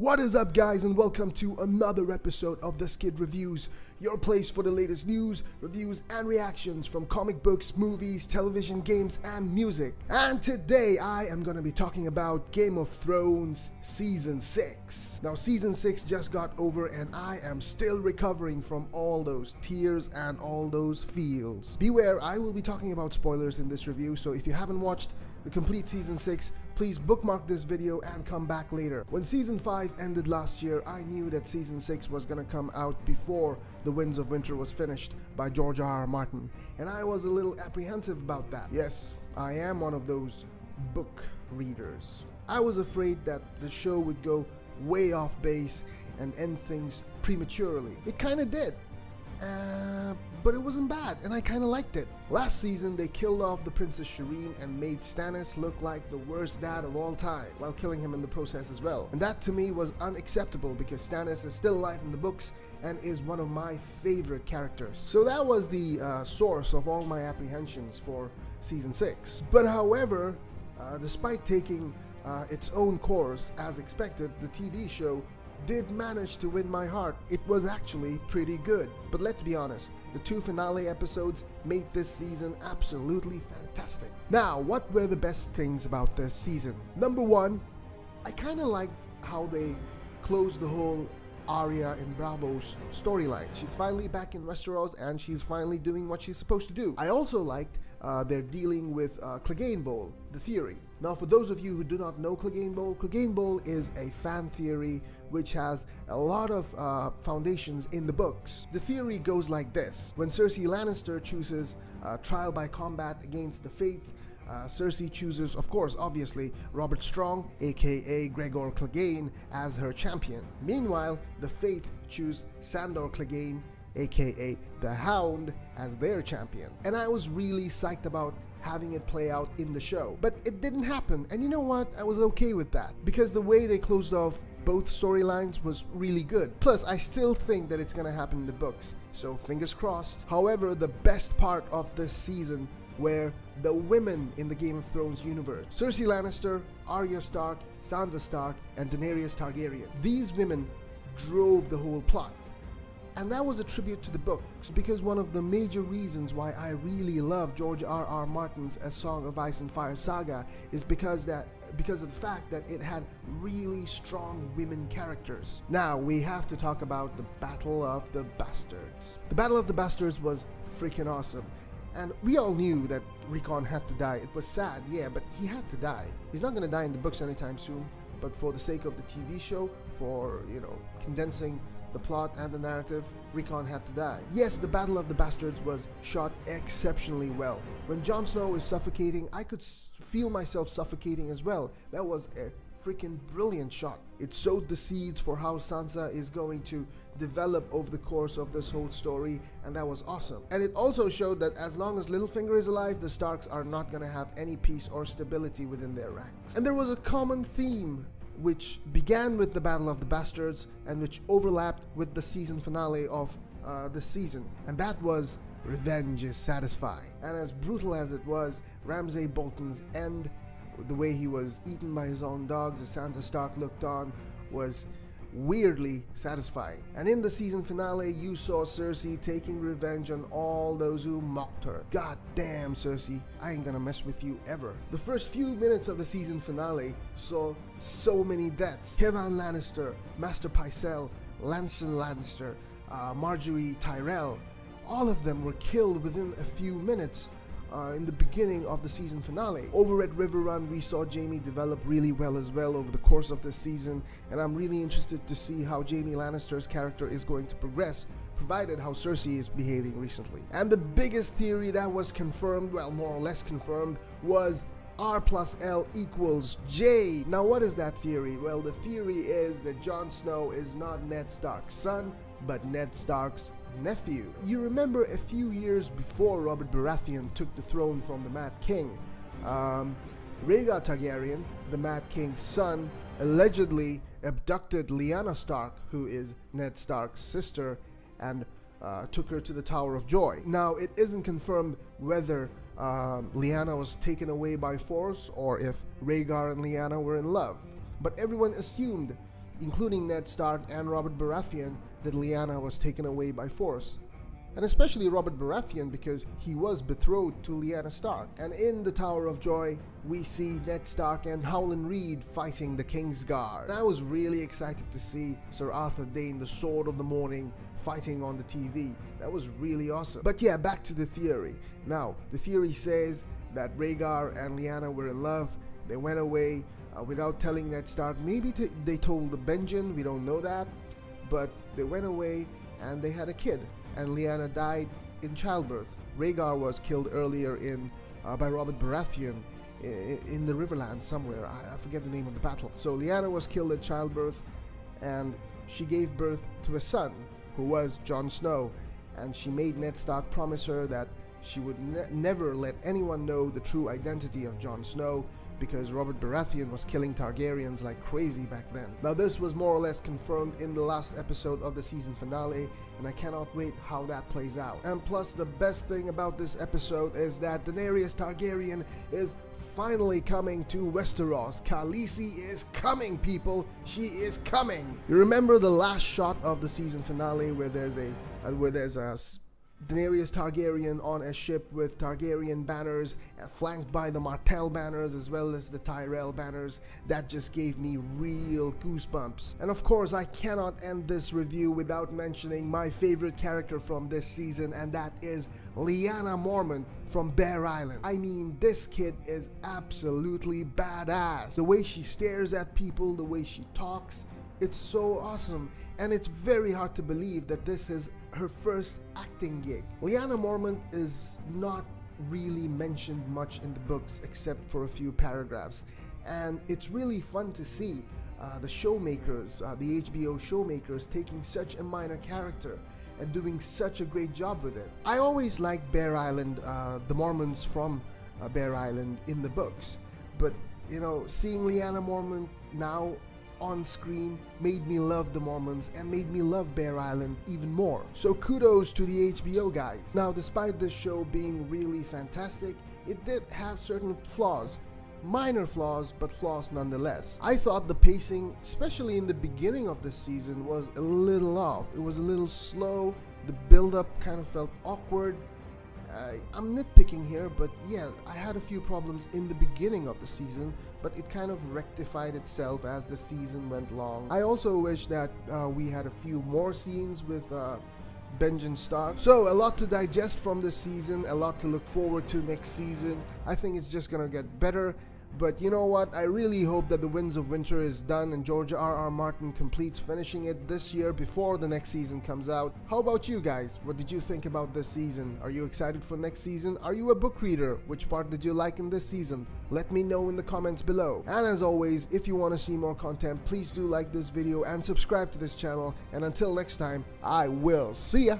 What is up, guys, and welcome to another episode of The Skid Reviews, your place for the latest news, reviews, and reactions from comic books, movies, television, games, and music. And today I am going to be talking about Game of Thrones Season 6. Now, Season 6 just got over and I am still recovering from all those tears and all those feels. Beware, I will be talking about spoilers in this review, so if you haven't watched the complete Season 6, please bookmark this video and come back later. When Season 5 ended last year, I knew that Season 6 was gonna come out before The Winds of Winter was finished by George R.R. Martin, and I was a little apprehensive about that. Yes, I am one of those book readers. I was afraid that the show would go way off base and end things prematurely. It kinda did. But it wasn't bad, and I kinda liked it. Last season, they killed off the Princess Shireen and made Stannis look like the worst dad of all time, while killing him in the process as well. And that to me was unacceptable because Stannis is still alive in the books and is one of my favorite characters. So that was the source of all my apprehensions for Season 6. But however, despite taking its own course as expected, the TV show did manage to win my heart. It was actually pretty good. But let's be honest, the two finale episodes made this season absolutely fantastic. Now, what were the best things about this season? Number one, I kinda liked how they closed the whole Arya and Bravo's storyline. She's finally back in Westeros and she's finally doing what she's supposed to do. I also liked they're dealing with Clegane Bowl, the theory. Now, for those of you who do not know Clegane Bowl is a fan theory which has a lot of foundations in the books. The theory goes like this. When Cersei Lannister chooses trial by combat against the Faith, Cersei chooses, of course, obviously, Robert Strong, aka Gregor Clegane, as her champion. Meanwhile, the Faith choose Sandor Clegane, aka the Hound, as their champion. And I was really psyched about having it play out in the show. But it didn't happen, and you know what? I was okay with that, because the way they closed off both storylines was really good. Plus, I still think that it's gonna happen in the books, so fingers crossed. However, the best part of this season were the women in the Game of Thrones universe. Cersei Lannister, Arya Stark, Sansa Stark, and Daenerys Targaryen. These women drove the whole plot. And that was a tribute to the books, because one of the major reasons why I really love George R.R. Martin's A Song of Ice and Fire saga is because of the fact that it had really strong women characters. Now, we have to talk about the Battle of the Bastards. The Battle of the Bastards was freaking awesome. And we all knew that Rickon had to die. It was sad, yeah, but he had to die. He's not gonna die in the books anytime soon, but for the sake of the TV show, for, condensing the plot and the narrative, Rickon had to die. Yes, the Battle of the Bastards was shot exceptionally well. When Jon Snow is suffocating, I could feel myself suffocating as well. That was a freaking brilliant shot. It sowed the seeds for how Sansa is going to develop over the course of this whole story, and that was awesome. And it also showed that as long as Littlefinger is alive, the Starks are not gonna have any peace or stability within their ranks. And there was a common theme which began with the Battle of the Bastards and which overlapped with the season finale of the season, and that was revenge is satisfying. And as brutal as it was, Ramsay Bolton's end, the way he was eaten by his own dogs as Sansa Stark looked on, was weirdly satisfying. And in the season finale, you saw Cersei taking revenge on all those who mocked her. God damn, Cersei, I ain't gonna mess with you ever. The first few minutes of the season finale saw so many deaths. Kevan Lannister, Maester Pycelle, Lancel Lannister, Marjorie Tyrell, all of them were killed within a few minutes in the beginning of the season finale. Over at Riverrun, we saw Jaime develop really well as well over the course of this season, and I'm really interested to see how Jaime Lannister's character is going to progress, provided how Cersei is behaving recently. And the biggest theory that was confirmed, well, more or less confirmed, was R+L=J. Now, what is that theory? Well, the theory is that Jon Snow is not Ned Stark's son, but Ned Stark's nephew. You remember a few years before Robert Baratheon took the throne from the Mad King, Rhaegar Targaryen, the Mad King's son, allegedly abducted Lyanna Stark, who is Ned Stark's sister, and took her to the Tower of Joy. Now, it isn't confirmed whether Lyanna was taken away by force or if Rhaegar and Lyanna were in love, but everyone assumed including Ned Stark and Robert Baratheon, that Lyanna was taken away by force. And especially Robert Baratheon, because he was betrothed to Lyanna Stark. And in the Tower of Joy, we see Ned Stark and Howland Reed fighting the King's Guard. And I was really excited to see Sir Arthur Dayne, the Sword of the Morning, fighting on the TV. That was really awesome. But yeah, back to the theory. Now, the theory says that Rhaegar and Lyanna were in love. They went away without telling Ned Stark. Maybe they told the Benjen, we don't know that. But they went away and they had a kid. And Lyanna died in childbirth. Rhaegar was killed earlier by Robert Baratheon in the Riverlands somewhere. I forget the name of the battle. So Lyanna was killed at childbirth, and she gave birth to a son who was Jon Snow. And she made Ned Stark promise her that she would never let anyone know the true identity of Jon Snow, because Robert Baratheon was killing Targaryens like crazy back then. Now this was more or less confirmed in the last episode of the season finale, and I cannot wait how that plays out. And plus, the best thing about this episode is that Daenerys Targaryen is finally coming to Westeros. Khaleesi is coming, people. She is coming. You remember the last shot of the season finale where there's a Daenerys Targaryen on a ship with Targaryen banners, flanked by the Martell banners as well as the Tyrell banners? That just gave me real goosebumps. And of course, I cannot end this review without mentioning my favorite character from this season, and that is Lyanna Mormont from Bear Island. I mean, this kid is absolutely badass. The way she stares at people, the way she talks, it's so awesome. And it's very hard to believe that this is her first acting gig. Lyanna Mormont is not really mentioned much in the books except for a few paragraphs. And it's really fun to see the showmakers, the HBO showmakers, taking such a minor character and doing such a great job with it. I always liked Bear Island, the Mormonts from Bear Island in the books. But, you know, seeing Lyanna Mormont now on screen made me love the Mormonts and made me love Bear Island even more. So kudos to the HBO guys. Now, despite this show being really fantastic, it did have certain flaws. Minor flaws, but flaws nonetheless. I thought the pacing, especially in the beginning of this season, was a little off. It was a little slow. The build-up kind of felt awkward. I'm nitpicking here, but yeah, I had a few problems in the beginning of the season, but it kind of rectified itself as the season went along. I also wish that we had a few more scenes with Benjen Stark. So a lot to digest from this season, a lot to look forward to next season. I think it's just gonna get better. But you know what, I really hope that The Winds of Winter is done and George R.R. Martin completes finishing it this year before the next season comes out. How about you guys? What did you think about this season? Are you excited for next season? Are you a book reader? Which part did you like in this season? Let me know in the comments below. And as always, if you want to see more content, please do like this video and subscribe to this channel. And until next time, I will see ya!